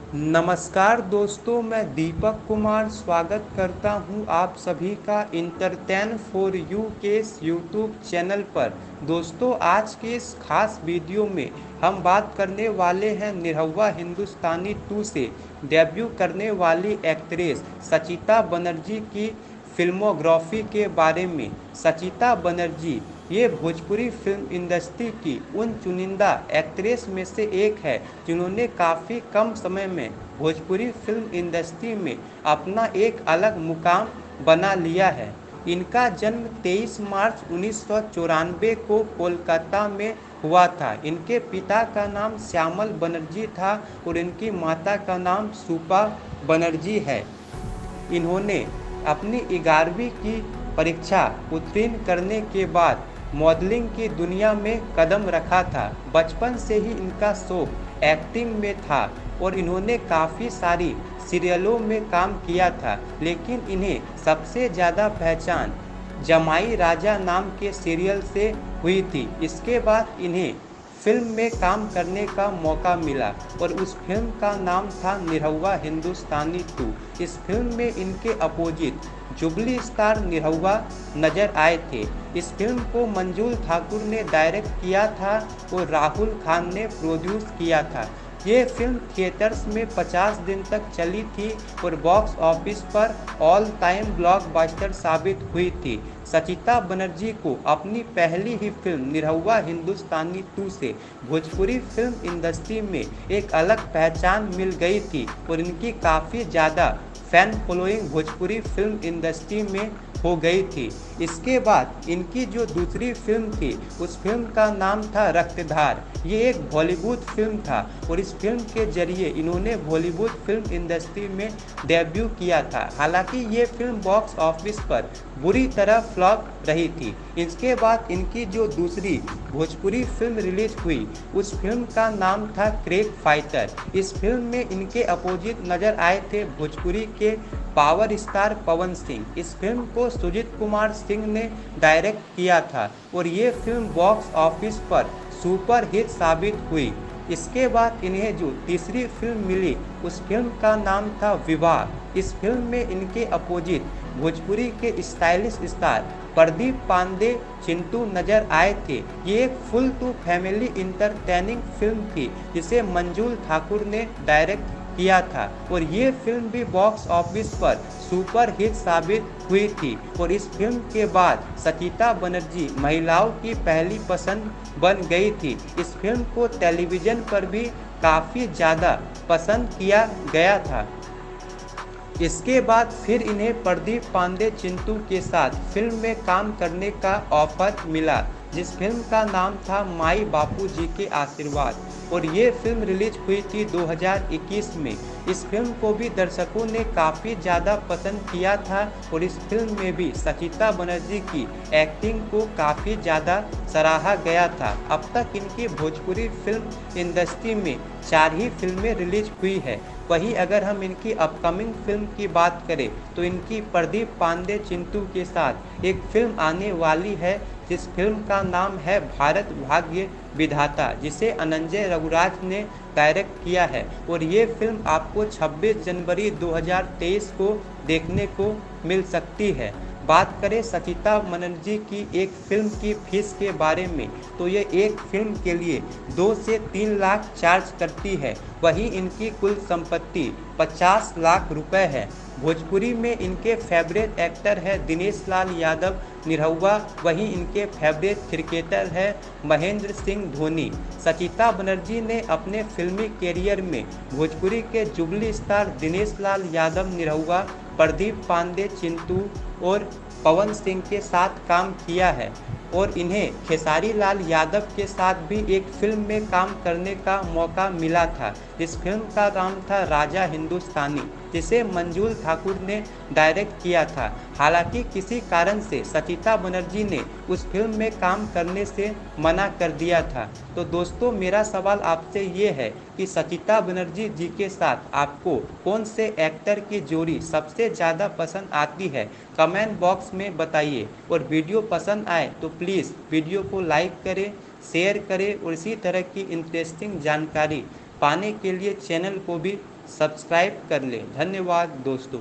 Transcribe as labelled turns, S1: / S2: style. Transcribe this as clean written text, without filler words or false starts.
S1: नमस्कार दोस्तों, मैं दीपक कुमार स्वागत करता हूं आप सभी का इंटरटेन फॉर यू के इस यूट्यूब चैनल पर। दोस्तों, आज के इस खास वीडियो में हम बात करने वाले हैं निरहुआ हिंदुस्तानी 2 से डेब्यू करने वाली एक्ट्रेस सचिता बनर्जी की फिल्मोग्राफी के बारे में। सचिता बनर्जी ये भोजपुरी फिल्म इंडस्ट्री की उन चुनिंदा एक्ट्रेस में से एक है जिन्होंने काफ़ी कम समय में भोजपुरी फिल्म इंडस्ट्री में अपना एक अलग मुकाम बना लिया है। इनका जन्म 23 मार्च 1994 को कोलकाता में हुआ था। इनके पिता का नाम श्यामल बनर्जी था और इनकी माता का नाम सूपा बनर्जी है। इन्होंने अपनी 11वीं की परीक्षा उत्तीर्ण करने के बाद मॉडलिंग की दुनिया में कदम रखा था। बचपन से ही इनका शौक एक्टिंग में था और इन्होंने काफ़ी सारी सीरियलों में काम किया था, लेकिन इन्हें सबसे ज़्यादा पहचान जमाई राजा नाम के सीरियल से हुई थी। इसके बाद इन्हें फिल्म में काम करने का मौका मिला और उस फिल्म का नाम था निरहुआ हिंदुस्तानी 2। इस फिल्म में इनके अपोजिट जुबली स्टार निरहुआ नजर आए थे। इस फिल्म को मंजूल ठाकुर ने डायरेक्ट किया था और राहुल खान ने प्रोड्यूस किया था। ये फिल्म थिएटर्स में 50 दिन तक चली थी और बॉक्स ऑफिस पर ऑल टाइम ब्लॉकबस्टर साबित हुई थी। सचिता बनर्जी को अपनी पहली ही फिल्म निरहुआ हिंदुस्तानी 2 से भोजपुरी फिल्म इंडस्ट्री में एक अलग पहचान मिल गई थी और इनकी काफ़ी ज़्यादा fan following Bhojpuri film industry में हो गई थी। इसके बाद इनकी जो दूसरी फिल्म थी उस फिल्म का नाम था रक्तधार। ये एक बॉलीवुड फिल्म था और इस फिल्म के जरिए इन्होंने बॉलीवुड फिल्म इंडस्ट्री में डेब्यू किया था। हालांकि ये फिल्म बॉक्स ऑफिस पर बुरी तरह फ्लॉप रही थी। इसके बाद इनकी जो दूसरी भोजपुरी फिल्म रिलीज हुई उस फिल्म का नाम था क्रेक फाइटर। इस फिल्म में इनके अपोजिट नजर आए थे भोजपुरी के पावर स्टार पवन सिंह। इस फिल्म को सुजीत कुमार सिंह ने डायरेक्ट किया था और ये फिल्म बॉक्स ऑफिस पर सुपर हिट साबित हुई। इसके बाद इन्हें जो तीसरी फिल्म मिली उस फिल्म का नाम था विवाह। इस फिल्म में इनके अपोजिट भोजपुरी के स्टाइलिश स्टार प्रदीप पांडे चिंटू नजर आए थे। ये एक full to family entertaining film थी जिसे मंजूल ठाकुर ने डायरेक्ट किया था और ये फिल्म भी बॉक्स ऑफिस पर सुपर हिट साबित हुई थी। और इस फिल्म के बाद सचिता बनर्जी महिलाओं की पहली पसंद बन गई थी। इस फिल्म को टेलीविज़न पर भी काफ़ी ज़्यादा पसंद किया गया था। इसके बाद फिर इन्हें प्रदीप पांडे चिंटू के साथ फिल्म में काम करने का ऑफर मिला, जिस फिल्म का नाम था माई बापू जी के आशीर्वाद और ये फिल्म रिलीज हुई थी 2021 में। इस फिल्म को भी दर्शकों ने काफ़ी ज़्यादा पसंद किया था और इस फिल्म में भी सचिता बनर्जी की एक्टिंग को काफ़ी ज़्यादा सराहा गया था। अब तक इनकी भोजपुरी फिल्म इंडस्ट्री में 4 ही फिल्में रिलीज हुई है। वहीं अगर हम इनकी अपकमिंग फिल्म की बात करें तो इनकी प्रदीप पांडे चिंटू के साथ एक फिल्म आने वाली है जिस फिल्म का नाम है भारत भाग्य विधाता, जिसे अनंजय रघुराज ने डायरेक्ट किया है और ये फिल्म आपको 26 जनवरी 2023 को देखने को मिल सकती है। बात करें सचिता बनर्जी की एक फिल्म की फीस के बारे में तो ये एक फिल्म के लिए 2 से 3 लाख चार्ज करती है। वहीं इनकी कुल संपत्ति 50 लाख रुपए है। भोजपुरी में इनके फेवरेट एक्टर है दिनेश लाल यादव निरहुआ, वहीं इनके फेवरेट क्रिकेटर है महेंद्र सिंह धोनी। सचिता बनर्जी ने अपने फिल्मी कैरियर में भोजपुरी के जुबली स्टार दिनेश लाल यादव निरहुआ, प्रदीप पांडे चिंटू और पवन सिंह के साथ काम किया है और इन्हें खेसारी लाल यादव के साथ भी एक फिल्म में काम करने का मौका मिला था। इस फिल्म का नाम था राजा हिंदुस्तानी, जिसे मंजूल ठाकुर ने डायरेक्ट किया था। हालांकि किसी कारण से सचिता बनर्जी ने उस फिल्म में काम करने से मना कर दिया था। तो दोस्तों, मेरा सवाल आपसे ये है कि सचिता बनर्जी जी के साथ आपको कौन से एक्टर की जोड़ी सबसे ज़्यादा पसंद आती है, कमेंट बॉक्स में बताइए। और वीडियो पसंद आए तो प्लीज़ वीडियो को लाइक करें, शेयर करें और इसी तरह की इंटरेस्टिंग जानकारी पाने के लिए चैनल को भी सब्सक्राइब कर लें। धन्यवाद दोस्तों।